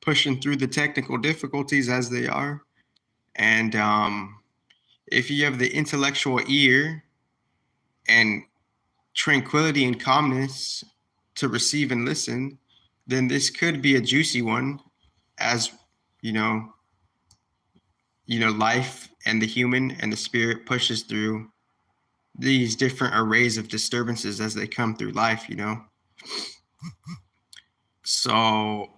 pushing through the technical difficulties as they are. And if you have the intellectual ear and tranquility and calmness to receive and listen, then this could be a juicy one, as you know, life and the human and the spirit pushes through these different arrays of disturbances as they come through life, So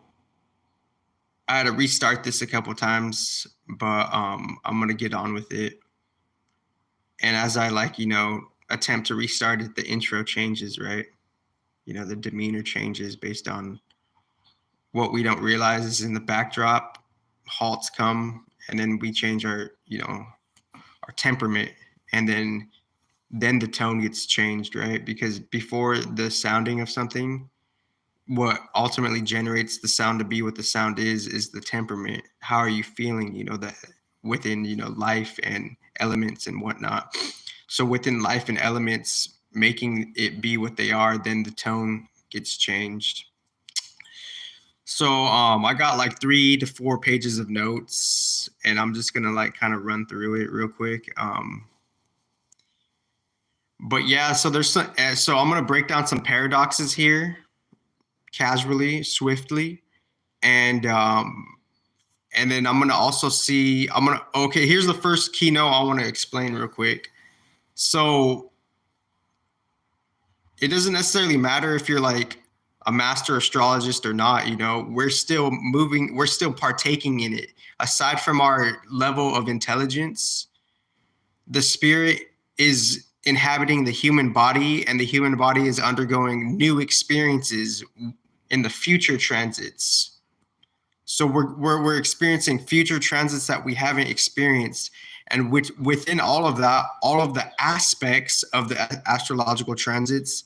I had to restart this a couple times, but I'm gonna get on with it. And as I attempt to restart it, the intro changes, right? The demeanor changes based on what we don't realize is in the backdrop. Halts come, and then we change our temperament, and then the tone gets changed, right? Because before the sounding of something, what ultimately generates the sound to be what the sound is the temperament. How are you feeling, that within, life and elements and whatnot. So within life and elements, making it be what they are, then the tone gets changed. So I got like 3 to 4 pages of notes, and I'm just gonna kind of run through it real quick. But yeah, so so I'm gonna break down some paradoxes here, casually, swiftly, and then I'm gonna also okay, here's the first keynote I want to explain real quick. So it doesn't necessarily matter if you're like a master astrologist or not, we're still partaking in it. Aside from our level of intelligence, the spirit is inhabiting the human body, and the human body is undergoing new experiences in the future transits. So we're experiencing future transits that we haven't experienced, and within all of that, all of the aspects of the astrological transits,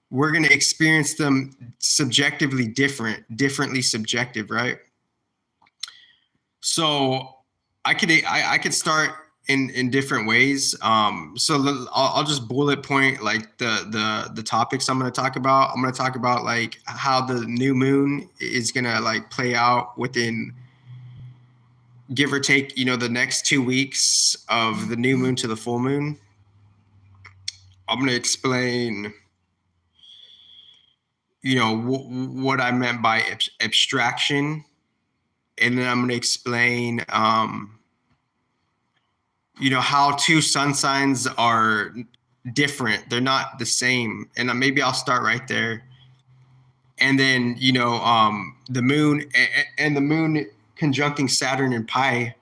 we're going to experience them subjectively differently subjective, right? So I could start in different ways. So I'll just bullet point like the topics I'm going to talk about. I'm going to talk about like how the new moon is going to like play out within, give or take, the next 2 weeks of the new moon to the full moon. I'm going to explain, what I meant by abstraction, and then I'm going to explain, how 2 sun signs are different. They're not the same. And maybe I'll start right there. And then, the moon and the moon conjuncting Saturn and Pi,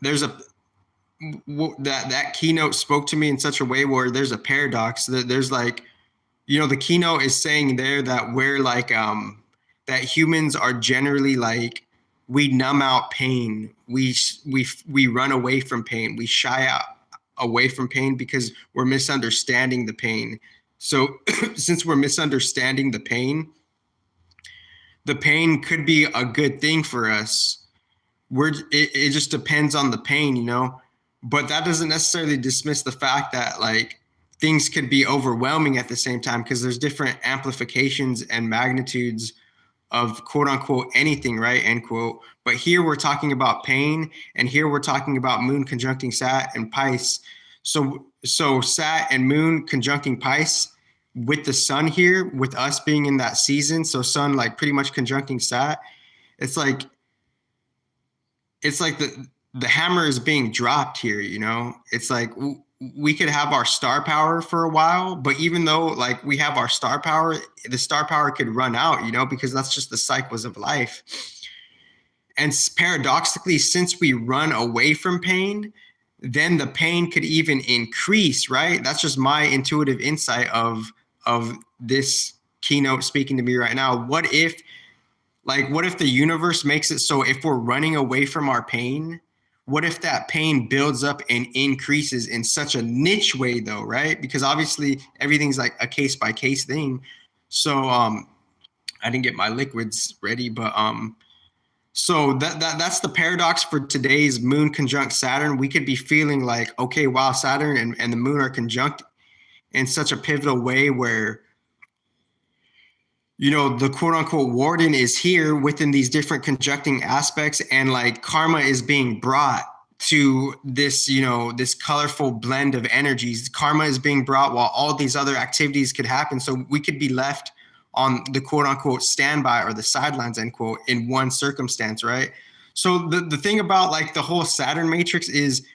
there's that keynote spoke to me in such a way where there's a paradox. There's like, the keynote is saying there that we're like, that humans are generally like, we numb out pain. We run away from pain. We shy out away from pain because we're misunderstanding the pain. So since we're misunderstanding the pain could be a good thing for us. It just depends on the pain, but that doesn't necessarily dismiss the fact that like things could be overwhelming at the same time, because there's different amplifications and magnitudes of quote unquote anything, right? End quote. But here we're talking about pain, and here we're talking about moon conjuncting Sat and Pisces. So Sat and moon conjuncting Pisces with the sun here, with us being in that season. So sun like pretty much conjuncting Sat. It's like the hammer is being dropped here, It's like we could have our star power for a while, but even though like we have our star power, the star power could run out, because that's just the cycles of life. And paradoxically, since we run away from pain, then the pain could even increase, right? That's just my intuitive insight of this keynote speaking to me right now. What if the universe makes it so if we're running away from our pain, what if that pain builds up and increases in such a niche way though, right? Because obviously everything's like a case by case thing. So I didn't get my liquids ready, but so that's the paradox for today's moon conjunct Saturn. We could be feeling like, okay, wow, Saturn and the moon are conjunct in such a pivotal way where the quote unquote warden is here within these different conjuncting aspects, and like karma is being brought to this, this colorful blend of energies. Karma is being brought while all these other activities could happen. So we could be left on the quote unquote standby or the sidelines, end quote, in one circumstance, right? So the thing about like the whole Saturn matrix is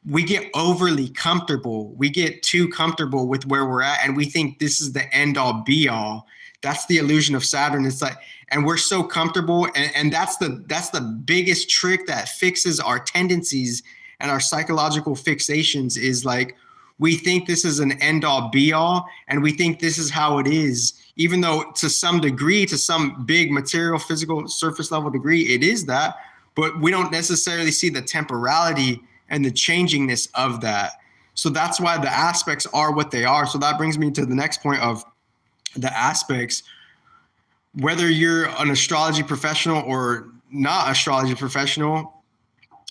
we get overly comfortable. We get too comfortable with where we're at, and we think this is the end all be all. That's the illusion of Saturn. It's like, and we're so comfortable, and that's the biggest trick that fixes our tendencies and our psychological fixations is like we think this is an end all be all, and we think this is how it is, even though to some degree, to some big material, physical, surface level degree, it is that, but we don't necessarily see the temporality and the changingness of that. So that's why the aspects are what they are. So that brings me to the next point of the aspects. Whether you're an astrology professional or not astrology professional,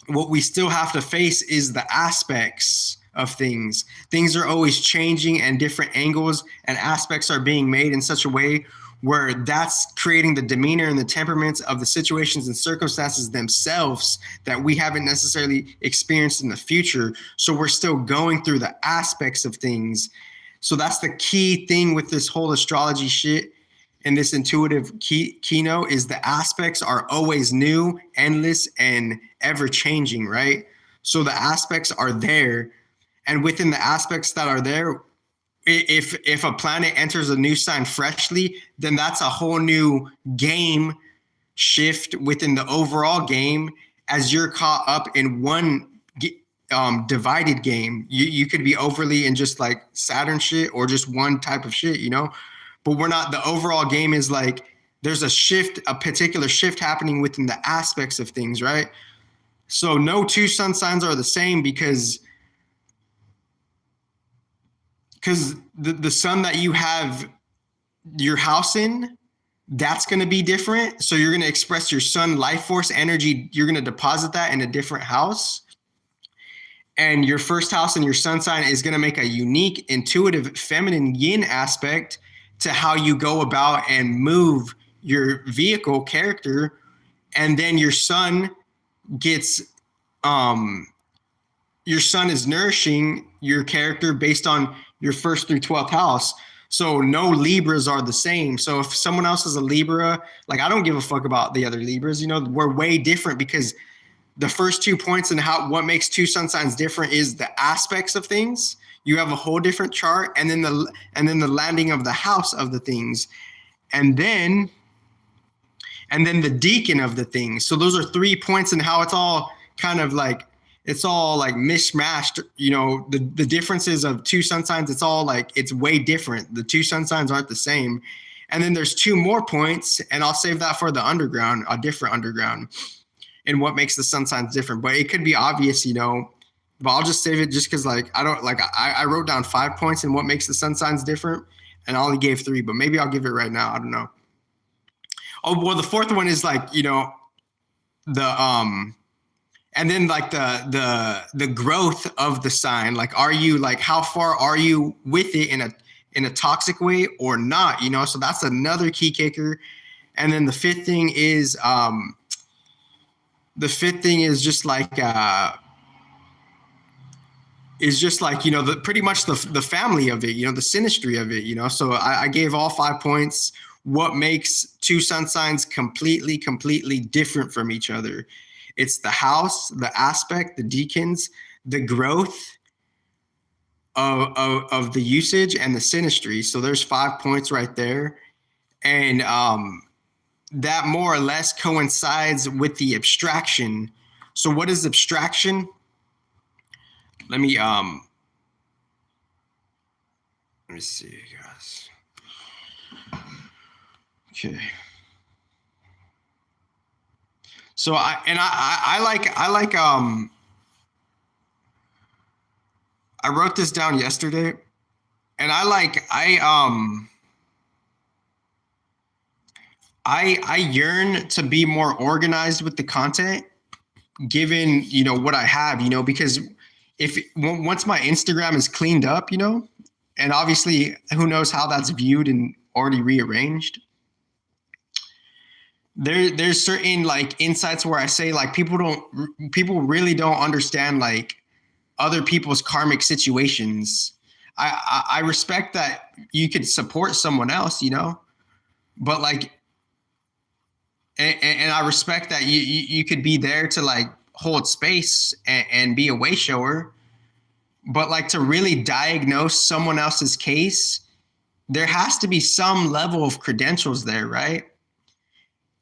what we still have to face is the aspects of things. Things are always changing, and different angles and aspects are being made in such a way where that's creating the demeanor and the temperaments of the situations and circumstances themselves that we haven't necessarily experienced in the future. So we're still going through the aspects of things. So that's the key thing with this whole astrology shit and this intuitive keynote is the aspects are always new, endless, and ever changing, right? So the aspects are there. And within the aspects that are there, if a planet enters a new sign freshly, then that's a whole new game shift within the overall game. As you're caught up in one divided game, you could be overly in just like Saturn shit or just one type of shit, but we're not. The overall game is like there's a particular shift happening within the aspects of things, right? So no two sun signs are the same because the sun that you have your house in, that's going to be different. So you're going to express your sun life force energy. You're going to deposit that in a different house. And your first house and your sun sign is going to make a unique, intuitive, feminine yin aspect to how you go about and move your vehicle character. And then your sun gets, your sun is nourishing your character based on your 1st through 12th house. So no Libras are the same. So if someone else is a Libra, like I don't give a fuck about the other Libras, we're way different because the first 2 points and what makes two sun signs different is the aspects of things. You have a whole different chart, and then the landing of the house of the things, and then the deacon of the things. So those are 3 points and how it's all kind of like it's all like mishmashed, the differences of two sun signs. It's all like, it's way different. The two sun signs aren't the same. And then there's 2 more points, and I'll save that for the underground, a different underground, and what makes the sun signs different. But it could be obvious, but I'll just save it just because I wrote down 5 points and what makes the sun signs different, and I only gave 3, but maybe I'll give it right now. I don't know. Oh, well, the 4th one is like, and then like the growth of the sign, like, are you like, how far are you with it in a toxic way or not, so that's another key kicker. And then the fifth thing is just like pretty much the family of it, the synastry of it, so I gave all 5 points. What makes two sun signs completely different from each other? It's the house, the aspect, the deacons, the growth of the usage, and the synastry. So there's 5 points right there. And that more or less coincides with the abstraction. So what is abstraction? Let me see, guys. Okay. So I wrote this down yesterday, and I yearn to be more organized with the content, given what I have, because once my Instagram is cleaned up, and obviously who knows how that's viewed and already rearranged, there's certain like insights where I say like people really don't understand like other people's karmic situations. I respect that you could support someone else, but like, and I respect that you could be there to like hold space and be a way shower, but like to really diagnose someone else's case, there has to be some level of credentials there, right?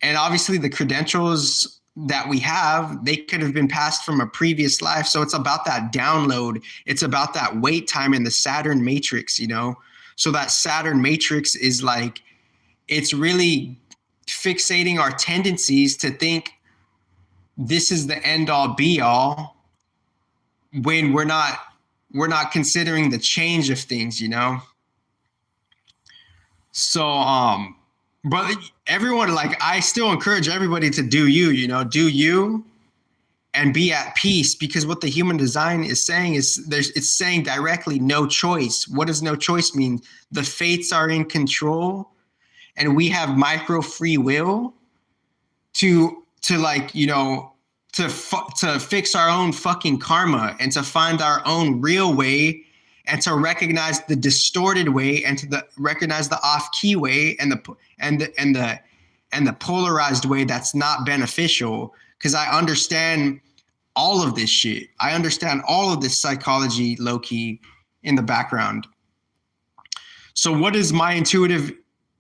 And obviously the credentials that we have, they could have been passed from a previous life. So it's about that download. It's about that wait time in the Saturn matrix, So that Saturn matrix is like, it's really fixating our tendencies to think this is the end all be all when we're not considering the change of things, So, but everyone, like, I still encourage everybody to do do you and be at peace, because what the human design is saying is it's saying directly no choice. What does no choice mean? The fates are in control and we have micro free will to like, to fix our own fucking karma and to find our own real way and to recognize the distorted way and to recognize the off-key way and the polarized way that's not beneficial. Because I understand all of this shit. I understand all of this psychology low-key in the background. So what is my intuitive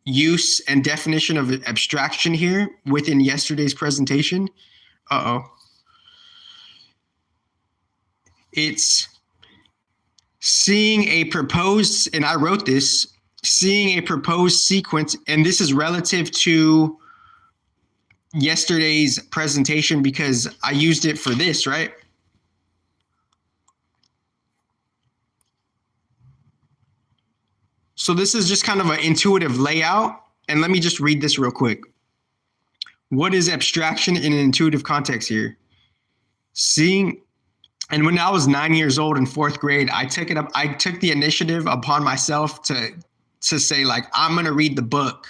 use and definition of abstraction here within yesterday's presentation? It's seeing a proposed, and I wrote this, seeing a proposed sequence, and this is relative to yesterday's presentation because I used it for this, right? So this is just kind of an intuitive layout, and let me just read this real quick. What is abstraction in an intuitive context here? Seeing, and when I was 9 years old in 4th grade, I took the initiative upon myself to say, like, I'm going to read the book.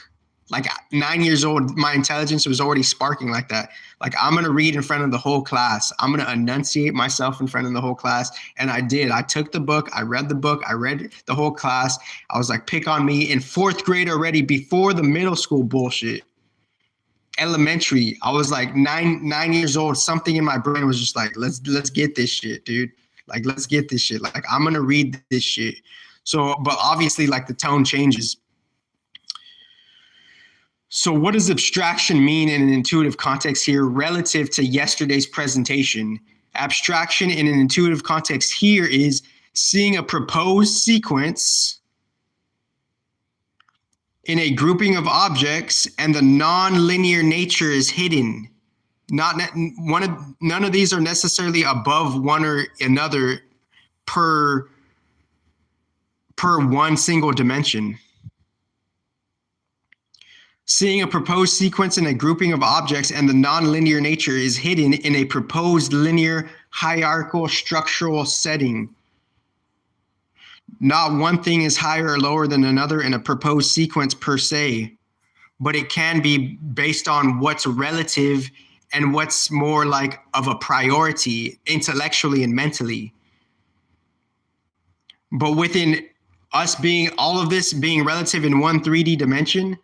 Like 9 years old, my intelligence was already sparking like that. Like, I'm going to read in front of the whole class. I'm going to enunciate myself in front of the whole class. And I did. I took the book. I read the book. I read the whole class. I was like, pick on me in 4th grade already, before the middle school bullshit. Elementary, I was like nine years old. Something in my brain was just like, let's get this shit, dude. Like, let's get this shit. Like, I'm going to read this shit. So, but obviously, like, the tone changes. So what does abstraction mean in an intuitive context here relative to yesterday's presentation? Abstraction in an intuitive context here is seeing a proposed sequence in a grouping of objects and the non-linear nature is hidden. None of these are necessarily above one or another per one single dimension. Seeing a proposed sequence in a grouping of objects and the non-linear nature is hidden in a proposed linear hierarchical structural setting. Not one thing is higher or lower than another in a proposed sequence per se, but it can be based on what's relative and what's more like of a priority intellectually and mentally. But within us being, all of this being relative in one 3D dimension,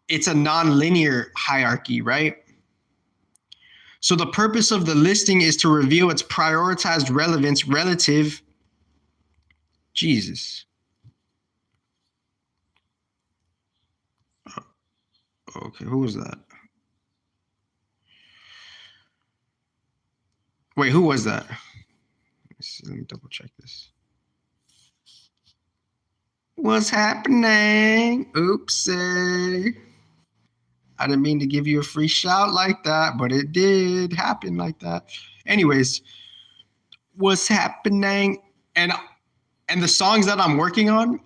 it's a non-linear hierarchy, right? So the purpose of the listing is to reveal its prioritized relevance relative. Jesus. Okay, who was that? Wait, who was that? Let me double check this. What's happening? Oopsie. I didn't mean to give you a free shout like that, but it did happen like that. Anyways, what's happening? And the songs that I'm working on,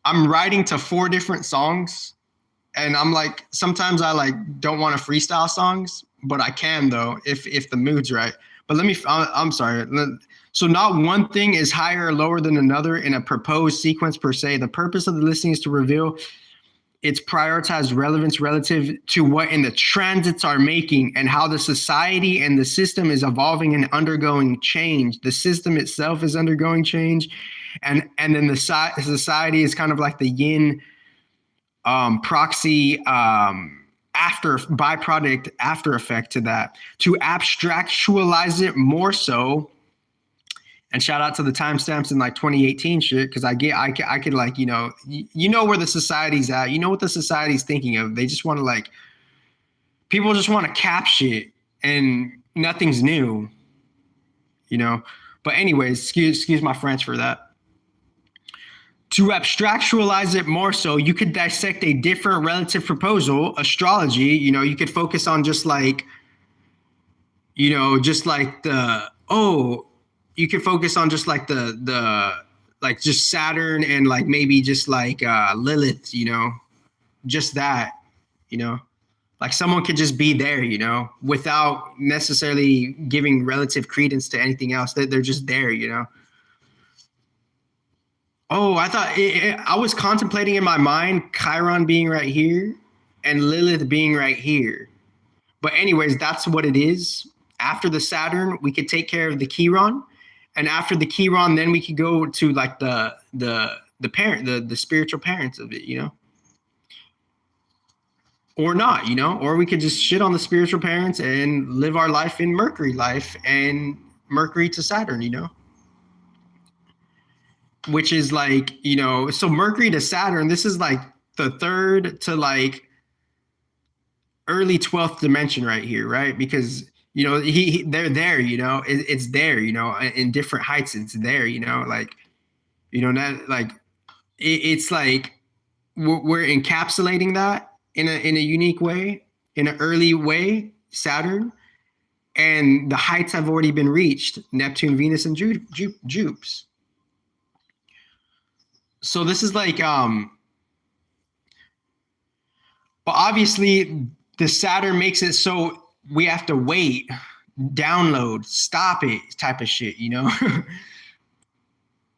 I'm writing to 4 different songs. And I'm like, sometimes I like don't want to freestyle songs, but I can though, if the mood's right. But I'm sorry. So not one thing is higher or lower than another in a proposed sequence per se. The purpose of the listing is to reveal it's prioritized relevance relative to what in the transits are making and how the society and the system is evolving and undergoing change. The system itself is undergoing change, and then the society is kind of like the yin proxy after byproduct after effect to that. To abstractualize it more so. And shout out to the timestamps in like 2018 shit, because I could like, you know where the society's at. You know what the society's thinking of. They just want to like, people just want to cap shit and nothing's new, you know. But anyways, excuse my French for that. To abstractualize it more so, you could dissect a different relative proposal, astrology. You know, you could focus on just like, you know, just like you could focus on just like the like just Saturn and like maybe just like Lilith, you know, just that, you know, like someone could just be there, you know, without necessarily giving relative credence to anything else. They're just there, you know. Oh, I thought I was contemplating in my mind Chiron being right here and Lilith being right here. But anyways, that's what it is. After the Saturn, we could take care of the Chiron. And after the Chiron, then we could go to like the parent, the spiritual parents of it, you know, or not, you know, or we could just shit on the spiritual parents and live our life in Mercury life and Mercury to Saturn, you know, which is like, you know, so Mercury to Saturn, this is like the third to like early 12th dimension right here, right? Because you know, they're there, you know, it's there, you know, in different heights, it's there, you know, like, you know, not like, it's like, we're encapsulating that in a unique way, in an early way, Saturn, and the heights have already been reached, Neptune, Venus, and Jupes. So this is like, but obviously the Saturn makes it so we have to wait, download, stop it type of shit, you know?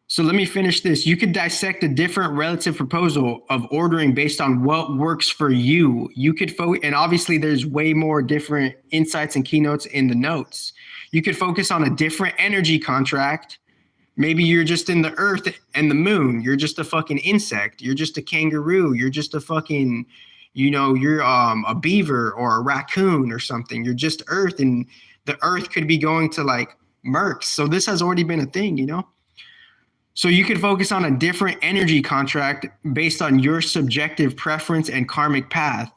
So let me finish this. You could dissect a different relative proposal of ordering based on what works for you. You could and obviously there's way more different insights and keynotes in the notes. You could focus on a different energy contract. Maybe you're just in the earth and the moon. You're just a fucking insect. You're just a kangaroo. You're just a fucking, you know, you're a beaver or a raccoon or something. You're just earth, and the earth could be going to like Mercs. So this has already been a thing, you know? So you could focus on a different energy contract based on your subjective preference and karmic path.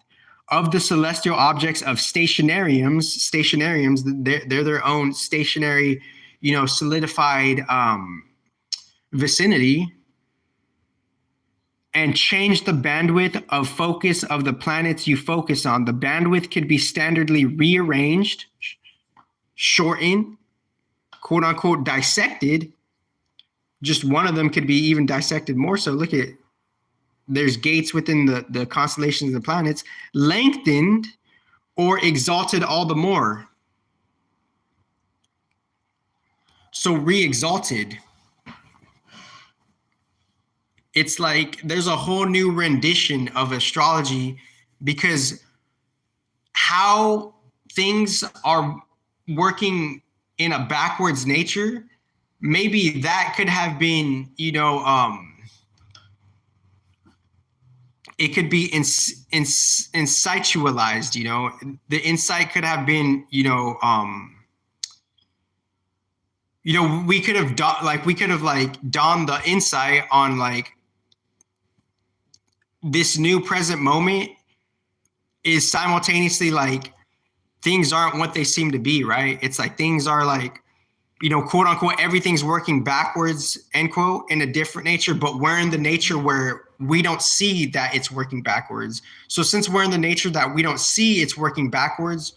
Of the celestial objects of stationariums, they're their own stationary, you know, solidified vicinity, and change the bandwidth of focus of the planets you focus on. The bandwidth could be standardly rearranged, shortened, quote unquote, dissected. Just one of them could be even dissected more so. Look at, there's gates within the constellations of the planets, lengthened or exalted all the more. So re-exalted. It's like there's a whole new rendition of astrology, because how things are working in a backwards nature, maybe that could have been, you know, it could be insightalized, you know, the insight could have been, you know, we could have dawned the insight on like, this new present moment is simultaneously like, things aren't what they seem to be, right? It's like things are like, you know, quote unquote, everything's working backwards, end quote, in a different nature, but we're in the nature where we don't see that it's working backwards. So since we're in the nature that we don't see it's working backwards,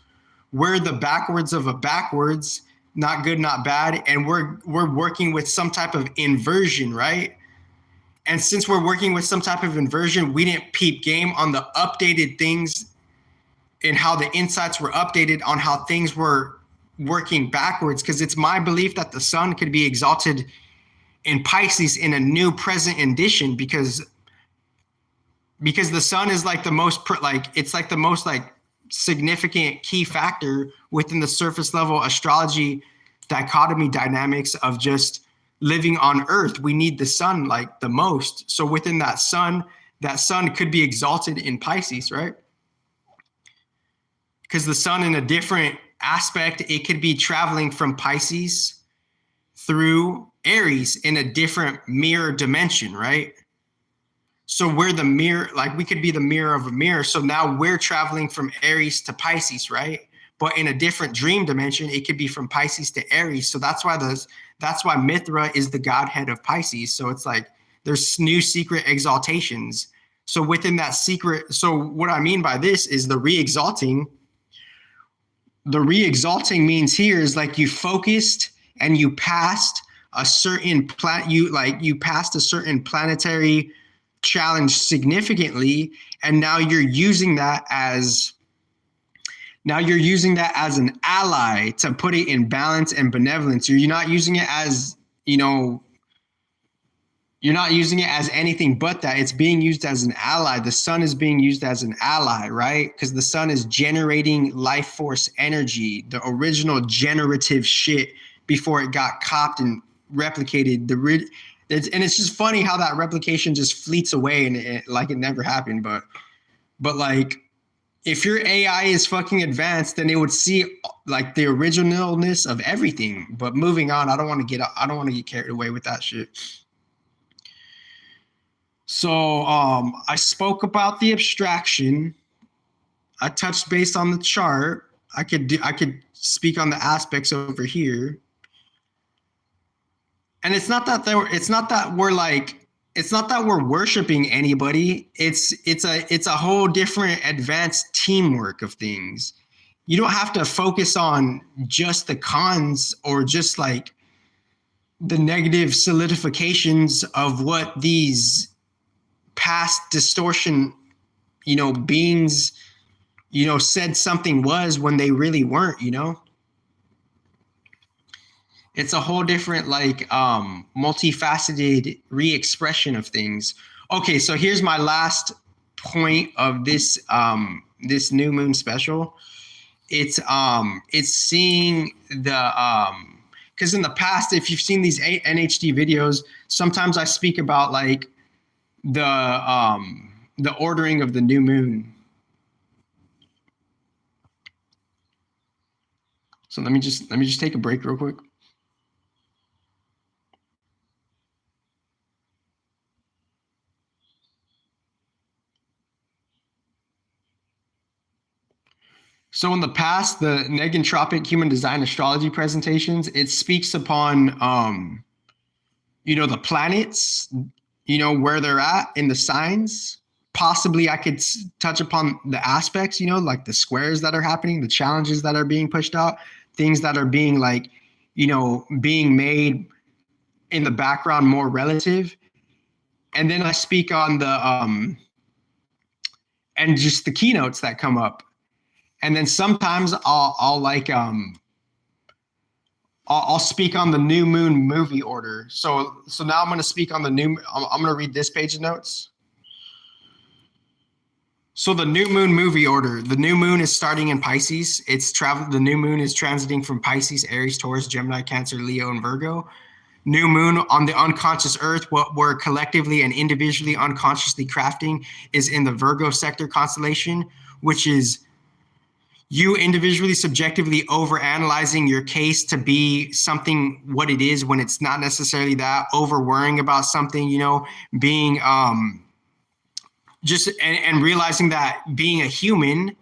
we're the backwards of a backwards, not good, not bad. And we're working with some type of inversion, right? And since we're working with some type of inversion, we didn't peep game on the updated things and how the insights were updated on how things were working backwards. Because it's my belief that the sun could be exalted in Pisces in a new present edition, because because the sun is like the most it's like the most like significant key factor within the surface level astrology dichotomy dynamics of just living on earth. We need the sun like the most. So within that sun could be exalted in Pisces, right? Because the sun in a different aspect, it could be traveling from Pisces through Aries in a different mirror dimension, right? So we're the mirror, like we could be the mirror of a mirror. So now we're traveling from Aries to Pisces, right? But in a different dream dimension, it could be from Pisces to Aries. So that's why Mithra is the godhead of Pisces. So it's like there's new secret exaltations. So within that secret, so what I mean by this is the re-exalting. The re-exalting means here is like you focused and you passed a certain you passed a certain planetary challenge significantly, and now you're using that as an ally to put it in balance and benevolence. You're not using it as, you're not using it as anything but that. It's being used as an ally. The sun is being used as an ally, right? Because the sun is generating life force energy, the original generative shit before it got copped and replicated. And it's just funny how that replication just fleets away and it never happened. But like, if your AI is fucking advanced, then it would see like the originalness of everything. But moving on, I don't want to get carried away with that shit. So I spoke about the abstraction. I touched base on the chart. I could speak on the aspects over here. And it's not that we're worshiping anybody. It's a whole different advanced teamwork of things. You don't have to focus on just the cons or just like the negative solidifications of what these past distortion, beings, said something was when they really weren't, It's a whole different multifaceted re-expression of things. Okay, so here's my last point of this this new moon special. It's seeing the because in the past, if you've seen these NHD videos, sometimes I speak about like the ordering of the new moon. So let me just take a break real quick. So in the past, the negentropic human design astrology presentations, it speaks upon the planets, where they're at in the signs. Possibly I could touch upon the aspects, like the squares that are happening, the challenges that are being pushed out, things that are being being made in the background more relative. And then I speak on the and just the keynotes that come up. And then sometimes I'll speak on the new moon movie order. So now I'm going to speak on I'm going to read this page of notes. So the new moon movie order, the new moon is starting in Pisces. The new moon is transiting from Pisces, Aries, Taurus, Gemini, Cancer, Leo, and Virgo. New moon on the unconscious earth, what we're collectively and individually unconsciously crafting is in the Virgo sector constellation, which is you individually subjectively overanalyzing your case to be something what it is when it's not necessarily that, over worrying about something, being just and realizing that being a human,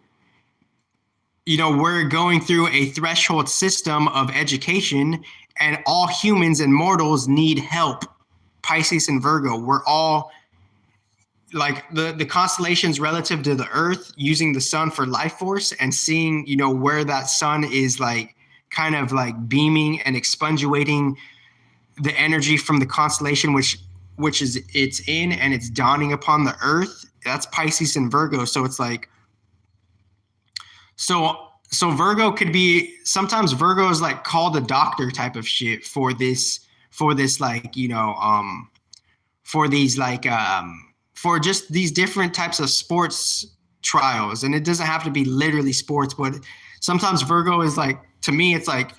we're going through a threshold system of education, and all humans and mortals need help. Pisces and Virgo, we're all like the constellations relative to the earth, using the sun for life force and seeing, where that sun is like kind of like beaming and expunguating the energy from the constellation, which is it's in, and it's dawning upon the earth. That's Pisces and Virgo. So it's like, so Virgo could be, sometimes Virgo is like called a doctor type of shit for this like, for these like, for just these different types of sports trials. And it doesn't have to be literally sports, but sometimes Virgo is like, to me, it's like,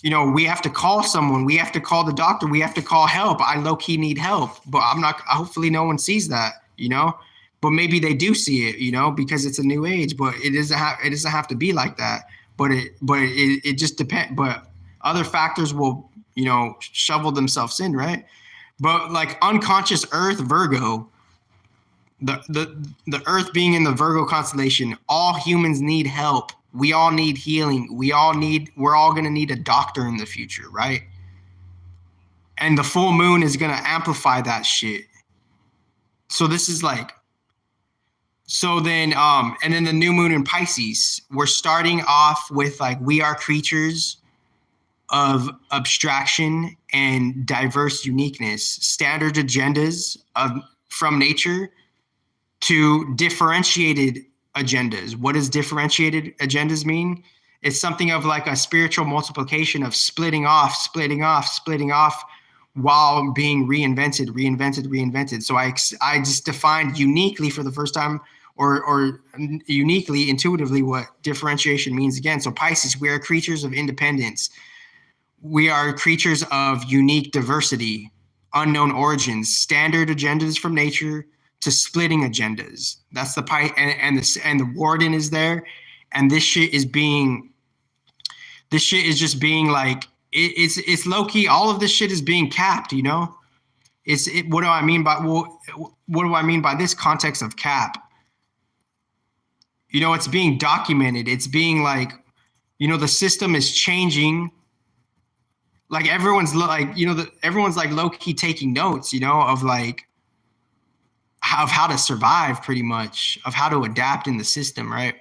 you know, we have to call someone, we have to call the doctor, we have to call help. I low-key need help, but I'm not, hopefully no one sees that, you know, but maybe they do see it, you know, because it's a new age, but it doesn't have to be like that. But it just depends, but other factors will, you know, shovel themselves in, right? But like unconscious Earth, Virgo, the Earth being in the Virgo constellation, all humans need help. We all need healing. We're all going to need a doctor in the future, right? And the full moon is going to amplify that shit. So this is like, so then, and then the new moon in Pisces, we're starting off with like, we are creatures of abstraction and diverse uniqueness, standard agendas from nature to differentiated agendas. What does differentiated agendas mean? It's something of like a spiritual multiplication of splitting off while being reinvented. So I just defined uniquely for the first time or uniquely, intuitively what differentiation means again. So Pisces, we are creatures of independence. We are creatures of unique diversity, unknown origins, standard agendas from nature to splitting agendas. That's the and the warden is there, and this shit is just being like it's low key. All of this shit is being capped, you know. What do I mean by this context of cap? You know, it's being documented. It's being like, you know, the system is changing. Like everyone's like, you know, everyone's like low key taking notes, you know, of like of how to survive, pretty much, of how to adapt in the system, right?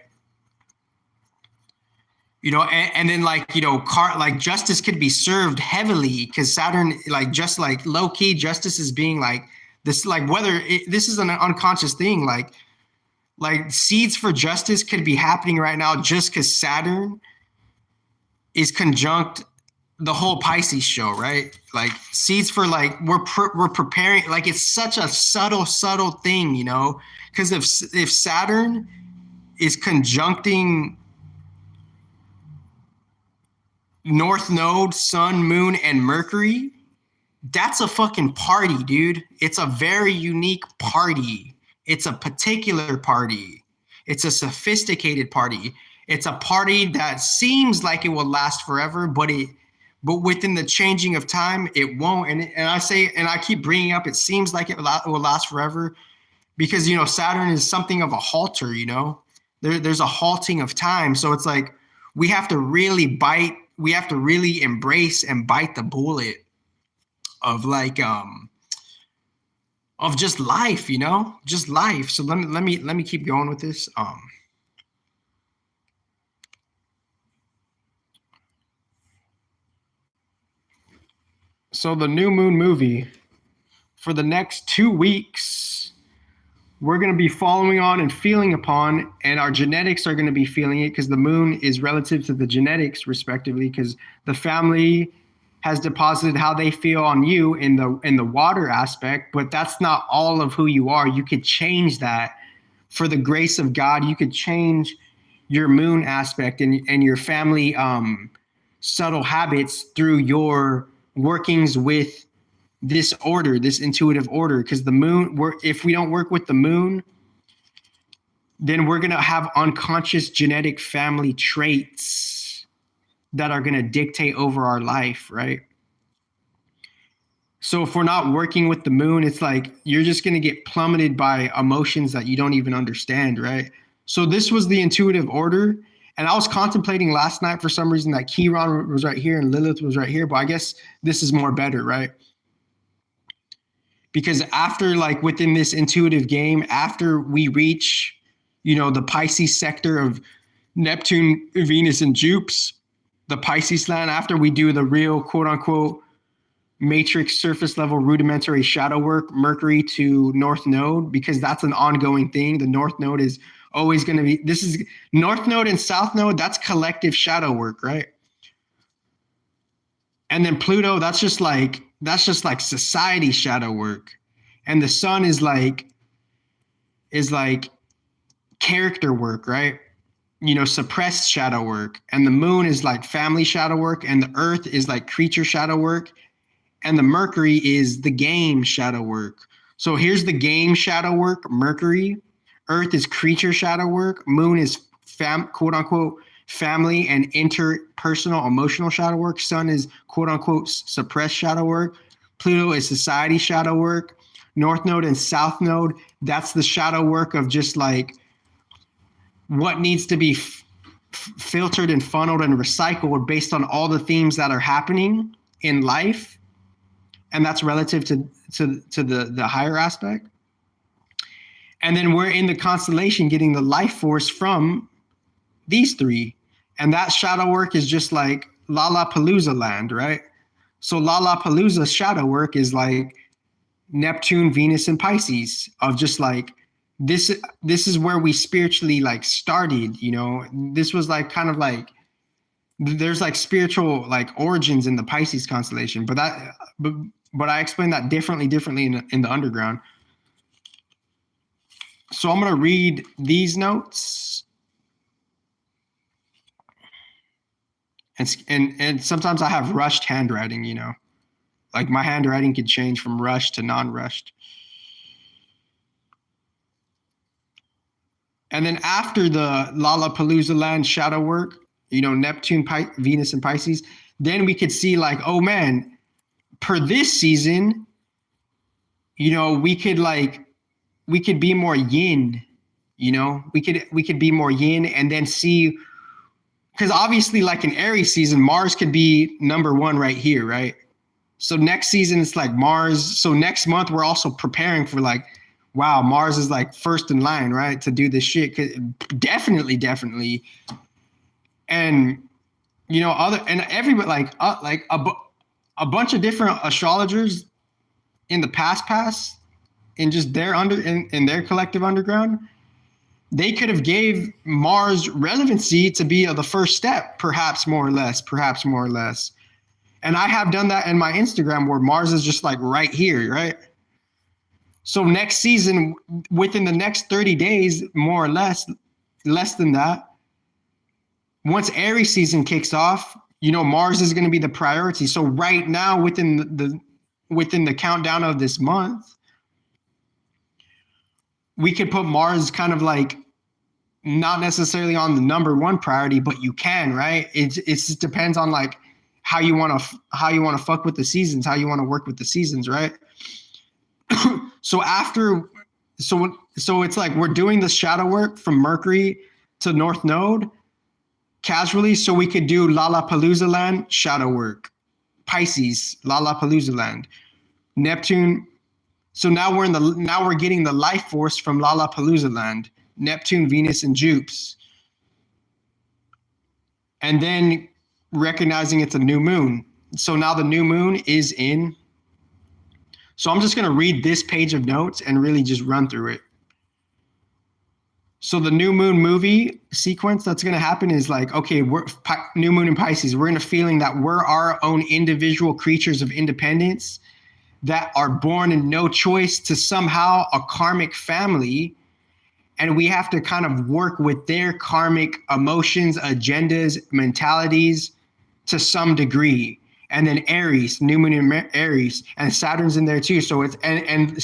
You know, and then like, you know, like justice could be served heavily because Saturn, like just like low key justice is being like this, like this is an unconscious thing, like seeds for justice could be happening right now just because Saturn is conjunct the whole Pisces show, right? Like seeds for like we're preparing, like it's such a subtle thing, you know, because if Saturn is conjuncting North Node, Sun, Moon, and Mercury, that's a fucking party, dude. It's a very unique party. It's a particular party. It's a sophisticated party. It's a party that seems like it will last forever, but within the changing of time, it won't. And I keep bringing up, it seems like it will last forever because, you know, Saturn is something of a halter, you know, there's a halting of time. So it's like, we have to really embrace and bite the bullet of like, of just life, you know, just life. So let me keep going with this. So the new moon movie, for the next 2 weeks, we're going to be following on and feeling upon, and our genetics are going to be feeling it because the moon is relative to the genetics respectively, because the family has deposited how they feel on you in the water aspect, but that's not all of who you are. You could change that for the grace of God. You could change your moon aspect and your family subtle habits through your workings with this order, this intuitive order, because the moon, if we don't work with the moon, then we're going to have unconscious genetic family traits that are going to dictate over our life, right? So if we're not working with the moon, it's like you're just going to get plummeted by emotions that you don't even understand, right? So this was the intuitive order. And I was contemplating last night for some reason that Chiron was right here and Lilith was right here, but I guess this is more better, right? Because after, like, within this intuitive game, after we reach, you know, the Pisces sector of Neptune, Venus, and Jupiter, the Pisces land, after we do the real quote unquote matrix surface level rudimentary shadow work, Mercury to North Node, because that's an ongoing thing. The North Node is always going to be, this is North Node and South Node, that's collective shadow work, right? And then Pluto, that's just like society shadow work. And the sun is like is like character work, right? You know, suppressed shadow work. And the moon is like family shadow work, and the earth is like creature shadow work, and the Mercury is the game shadow work. So here's the game shadow work, Mercury. Earth is creature shadow work. Moon is quote unquote family and interpersonal emotional shadow work. Sun is quote unquote suppressed shadow work. Pluto is society shadow work. North node and south node, that's the shadow work of just like what needs to be filtered and funneled and recycled based on all the themes that are happening in life, and that's relative to the higher aspect. And then we're in the constellation getting the life force from these three, and that shadow work is just like Lollapalooza land, right? So Lollapalooza shadow work is like Neptune, Venus, and Pisces, of just like this is where we spiritually like started, you know. This was like kind of like there's like spiritual like origins in the Pisces constellation, but I explained that differently in the underground. So I'm going to read these notes. And sometimes I have rushed handwriting, you know. Like my handwriting could change from rushed to non-rushed. And then after the Lollapalooza land shadow work, you know, Neptune, Venus, and Pisces, then we could see like, oh man, per this season, you know, we could be more yin, you know, we could be more yin, and then see, because obviously like in Aries season, Mars could be number one right here, right? So next season it's like Mars. So next month we're also preparing for like, wow, Mars is like first in line, right, to do this shit. Definitely. And you know, everybody like a bunch of different astrologers in the past in just their in their collective underground, they could have gave Mars relevancy to be the first step, perhaps more or less. And I have done that in my Instagram where Mars is just like right here, right? So next season, within the next 30 days, more or less than that, once Aries season kicks off, you know, Mars is going to be the priority. So right now, within the countdown of this month, we could put Mars kind of like not necessarily on the number one priority, but you can, right? It just depends on like how you want to fuck with the seasons, how you want to work with the seasons, right? So it's like we're doing the shadow work from Mercury to North Node casually, so we could do Lollapalooza land shadow work, Pisces, Lollapalooza land, Neptune. So now we're getting the life force from Lollapalooza land, Neptune, Venus, and Jupes. And then recognizing it's a new moon. So now the new moon is in. So I'm just going to read this page of notes and really just run through it. So the new moon movie sequence that's going to happen is like, okay, we're new moon in Pisces. We're in a feeling that we're our own individual creatures of independence that are born in no choice to somehow a karmic family. And we have to kind of work with their karmic emotions, agendas, mentalities to some degree. And then Aries, new moon in Aries, and Saturn's in there too. So it's and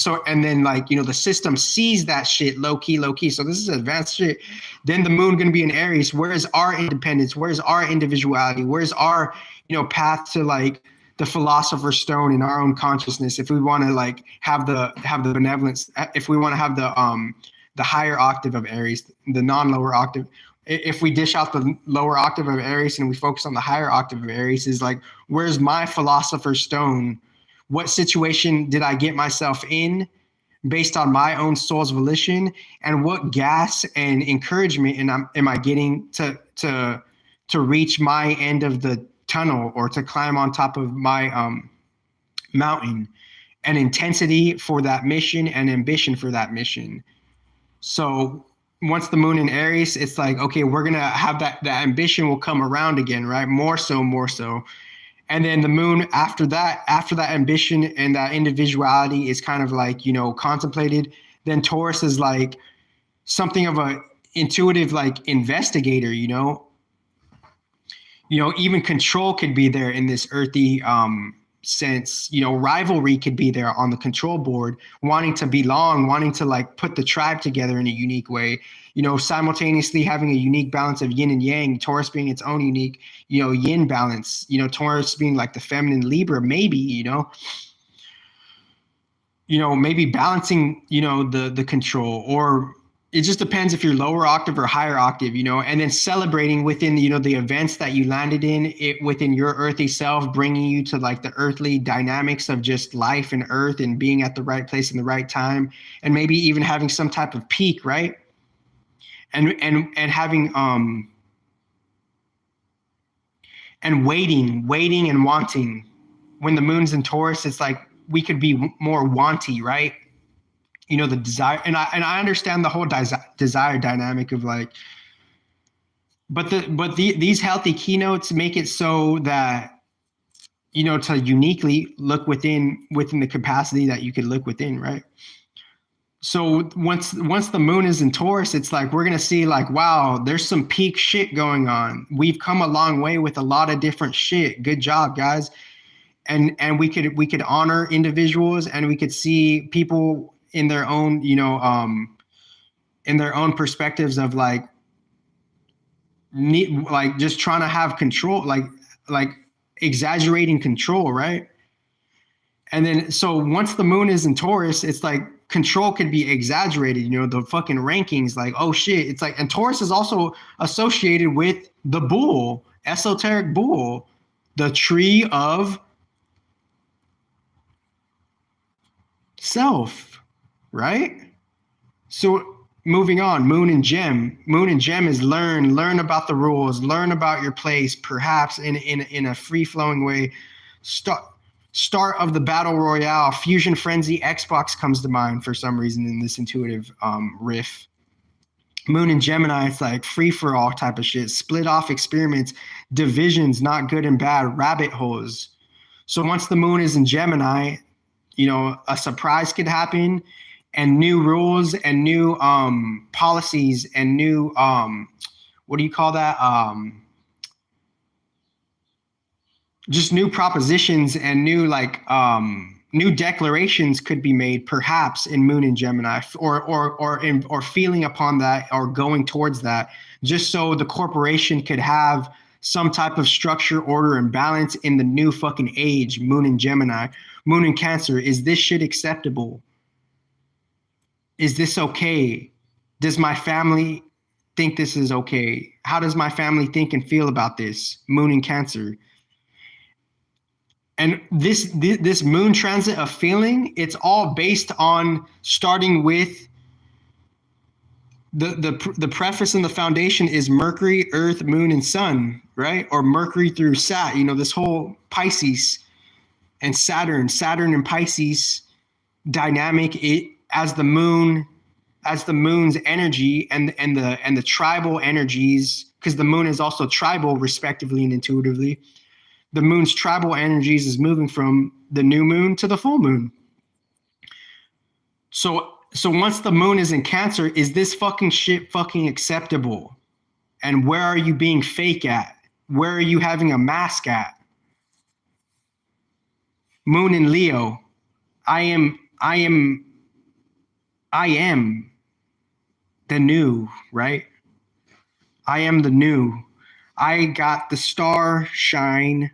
then like, you know, the system sees that shit low key. So this is advanced shit. Then the moon going to be in Aries. Where's our independence? Where's our individuality? Where's our, you know, path to like the philosopher's stone in our own consciousness? If we want to like have the benevolence, if we want to have the higher octave of Aries, the non-lower octave. If we dish out the lower octave of Aries and we focus on the higher octave of Aries, is like, where's my philosopher's stone? What situation did I get myself in based on my own soul's volition? And what gas and encouragement am I getting to reach my end of the tunnel or to climb on top of my mountain? And intensity for that mission and ambition for that mission. So once the moon in Aries, it's like, okay, we're going to have that ambition will come around again, right? More so. And then the moon after that ambition and that individuality is kind of like, you know, contemplated. Then Taurus is like, something of a intuitive like investigator, even control could be there in this earthy sense. Rivalry could be there on the control board, wanting to belong, wanting to like put the tribe together in a unique way, simultaneously having a unique balance of yin and yang, Taurus being its own unique, yin balance, Taurus being like the feminine Libra, maybe, maybe balancing, the control, or it just depends if you're lower octave or higher octave, and then celebrating within, the events that you landed in it within your earthy self, bringing you to like the earthly dynamics of just life and earth and being at the right place in the right time. And maybe even having some type of peak, right? And having, and waiting and wanting. When the moon's in Taurus, it's like we could be more wanty, right? The desire, and I understand the whole desire dynamic of like, but these healthy keynotes make it so that, to uniquely look within the capacity that you could look within, right? So once the moon is in Taurus, it's like we're gonna see like, wow, there's some peak shit going on. We've come a long way with a lot of different shit. Good job, guys. And we could honor individuals, and we could see people in their own, in their own perspectives of like just trying to have control, like exaggerating control, right? And then so once the moon is in Taurus, it's like control could be exaggerated, the fucking rankings, like, oh shit. It's like, and Taurus is also associated with the bull, esoteric bull, the tree of self, right? So moving on, moon and gem. Moon and gem is learn about the rules, learn about your place, perhaps in a free-flowing way. Start of the battle royale, fusion frenzy, Xbox comes to mind for some reason in this intuitive riff. Moon and Gemini, it's like free for all type of shit, split off experiments, divisions, not good and bad, rabbit holes. So once the moon is in Gemini, a surprise could happen, and new rules and new policies and new what do you call that? Just new propositions and new like new declarations could be made, perhaps in Moon and Gemini, or feeling upon that, or going towards that, just so the corporation could have some type of structure, order, and balance in the new fucking age. Moon and Gemini. Moon and Cancer. Is this shit acceptable? Is this okay? Does my family think this is okay? How does my family think and feel about this? Moon and Cancer. And this moon transit of feeling, it's all based on starting with the preface and the foundation is Mercury, Earth, Moon, and Sun, right? Or Mercury through Sat, this whole Pisces and Saturn and Pisces dynamic, it as the moon's energy and the tribal energies, because the moon is also tribal respectively and intuitively. The moon's tribal energies is moving from the new moon to the full moon. So once the moon is in Cancer, is this fucking shit fucking acceptable? And where are you being fake at? Where are you having a mask at? Moon in Leo. I am the new, right? I am the new. I got the star shine.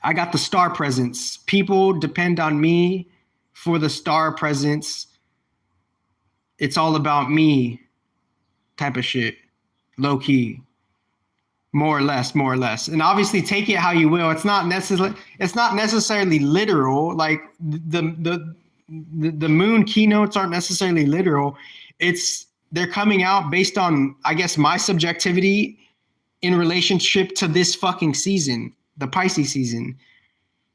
I got the star presence. People depend on me for the star presence. It's all about me type of shit. Low key. More or less. And obviously take it how you will. It's not necessarily literal. Like the moon keynotes aren't necessarily literal. They're coming out based on, I guess, my subjectivity in relationship to this fucking season, the Pisces season.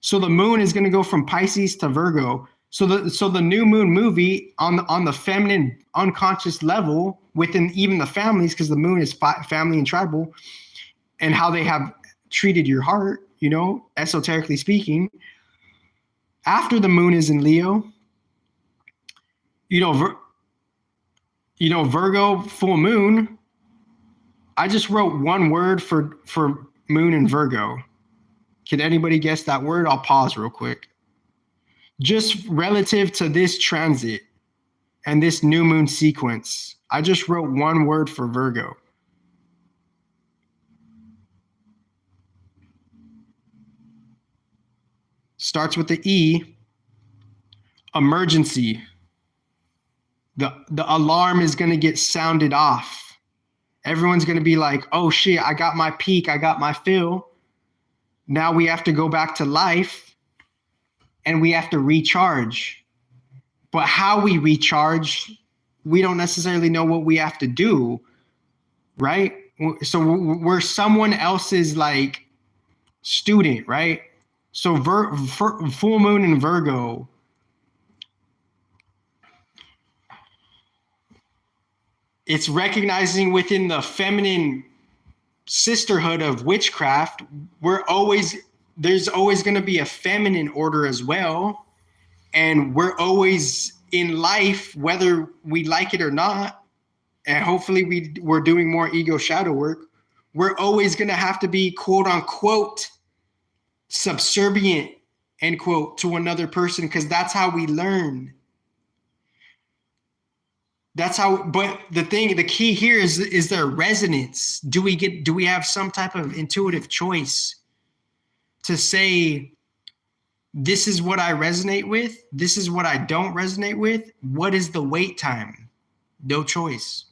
So the moon is going to go from Pisces to Virgo. So the new moon movie on the feminine unconscious level within even the families, because the moon is family and tribal, and how they have treated your heart, esoterically speaking. After the moon is in Leo, Virgo full moon, I just wrote one word for moon and Virgo. Can anybody guess that word? I'll pause real quick. Just relative to this transit and this new moon sequence, I just wrote one word for Virgo. Starts with the E. Emergency. The alarm is going to get sounded off. Everyone's going to be like, oh shit, I got my peak, I got my fill. Now we have to go back to life and we have to recharge. But how we recharge, we don't necessarily know what we have to do, right? So we're someone else's like student, right? So full moon in Virgo, it's recognizing within the feminine sisterhood of witchcraft, there's always going to be a feminine order as well. And we're always in life, whether we like it or not, and hopefully we're doing more ego shadow work, we're always going to have to be quote unquote subservient, end quote, to another person, because that's how we learn. That's how, but the key here is there resonance? Do we have some type of intuitive choice to say, this is what I resonate with, this is what I don't resonate with? What is the wait time? No choice.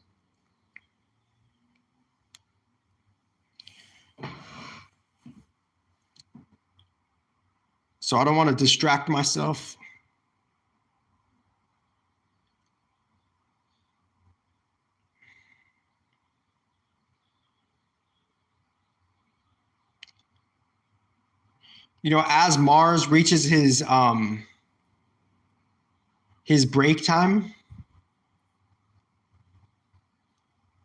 So I don't want to distract myself. As Mars reaches his break time,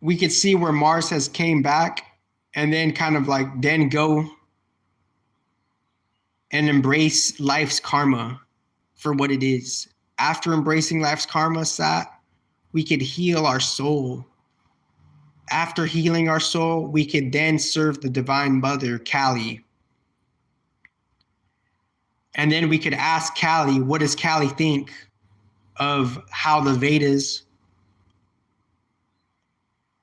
we could see where Mars has came back and then kind of like then go and embrace life's karma for what it is. After embracing life's karma, Sat, we could heal our soul. After healing our soul, we could then serve the Divine Mother, Kali. And then we could ask Kali, what does Kali think of how the Vedas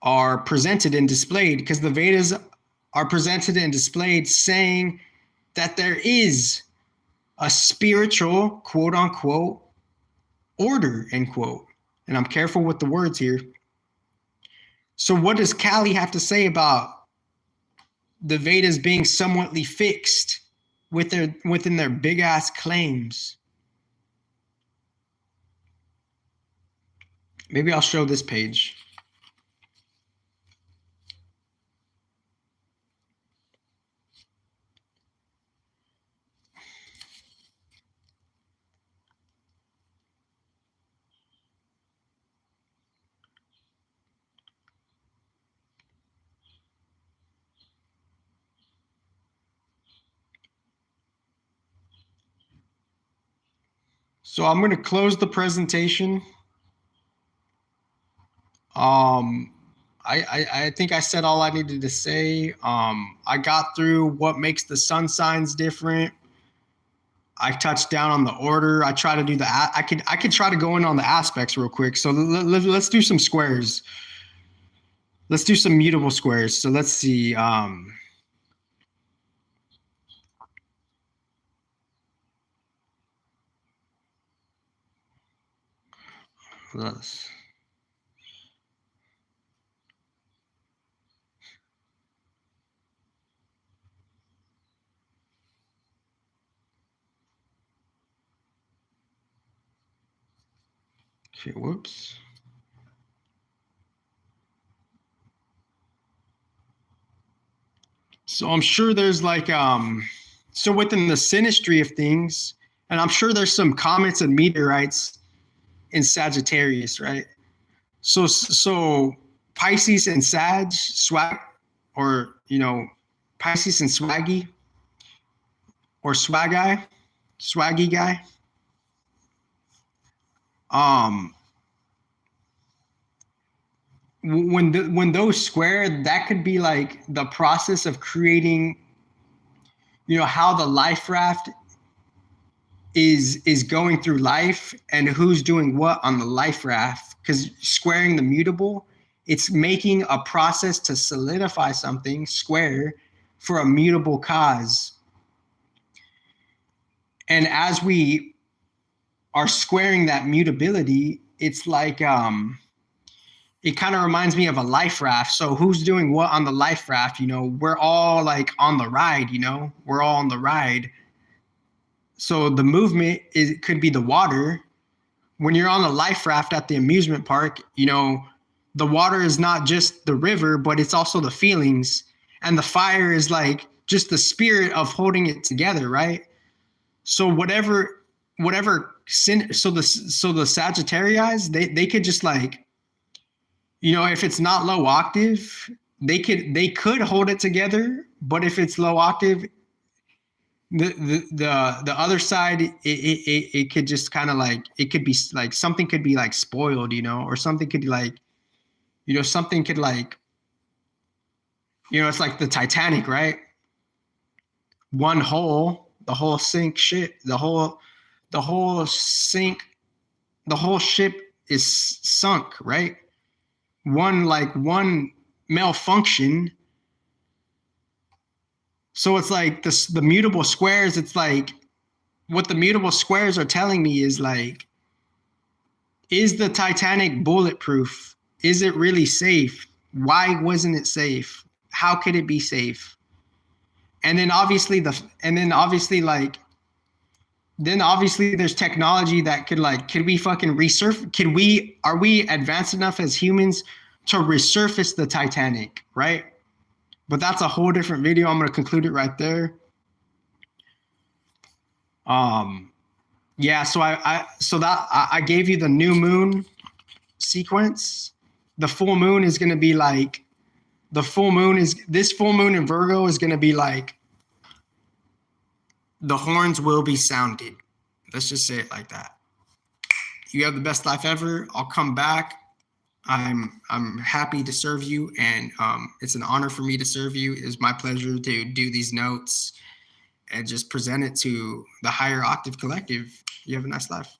are presented and displayed? Because the Vedas are presented and displayed saying that there is a spiritual, quote unquote, order, end quote. And I'm careful with the words here. So what does Kali have to say about the Vedas being somewhatly fixed within their big ass claims? Maybe I'll show this page. So I'm going to close the presentation. I think I said all I needed to say. I got through what makes the sun signs different. I touched down on the order. I try to do I could try to go in on the aspects real quick. So let's do some squares. Let's do some mutable squares. So let's see. Let's. Okay, whoops. So I'm sure there's like, so within the synastry of things, and I'm sure there's some comets and meteorites in Sagittarius, right? So Pisces and Sag, swag, or, Pisces and swaggy, or swaggy guy. when those square, that could be like the process of creating, how the life raft is going through life and who's doing what on the life raft. Because squaring the mutable, it's making a process to solidify something square for a mutable cause. And as we are squaring that mutability, it's like it kind of reminds me of a life raft. So who's doing what on the life raft? We're all like on the ride, we're all on the ride. So the movement could be the water. When you're on a life raft at the amusement park, the water is not just the river, but it's also the feelings. And the fire is like just the spirit of holding it together, right? So whatever sin, so the Sagittarius, they could just like, if it's not low octave, they could hold it together. But if it's low octave, the other side, it could just kind of like, it could be like something could be like spoiled, or something could be like, something could like, it's like the Titanic, right? One hole, the whole sink ship, the whole ship is sunk, right? One malfunction. So it's like the mutable squares, it's like what the mutable squares are telling me is like, is the Titanic bulletproof? Is it really safe? Why wasn't it safe? How could it be safe? And then obviously there's technology that could we fucking resurface? Are we advanced enough as humans to resurface the Titanic, right? But that's a whole different video. I'm going to conclude it right there. Yeah, so I gave you the new moon sequence. The full moon is going to be like, this full moon in Virgo is going to be like, the horns will be sounded. Let's just say it like that. You have the best life ever. I'll come back. I'm happy to serve you, and it's an honor for me to serve you. It's my pleasure to do these notes and just present it to the higher octave collective. You have a nice life.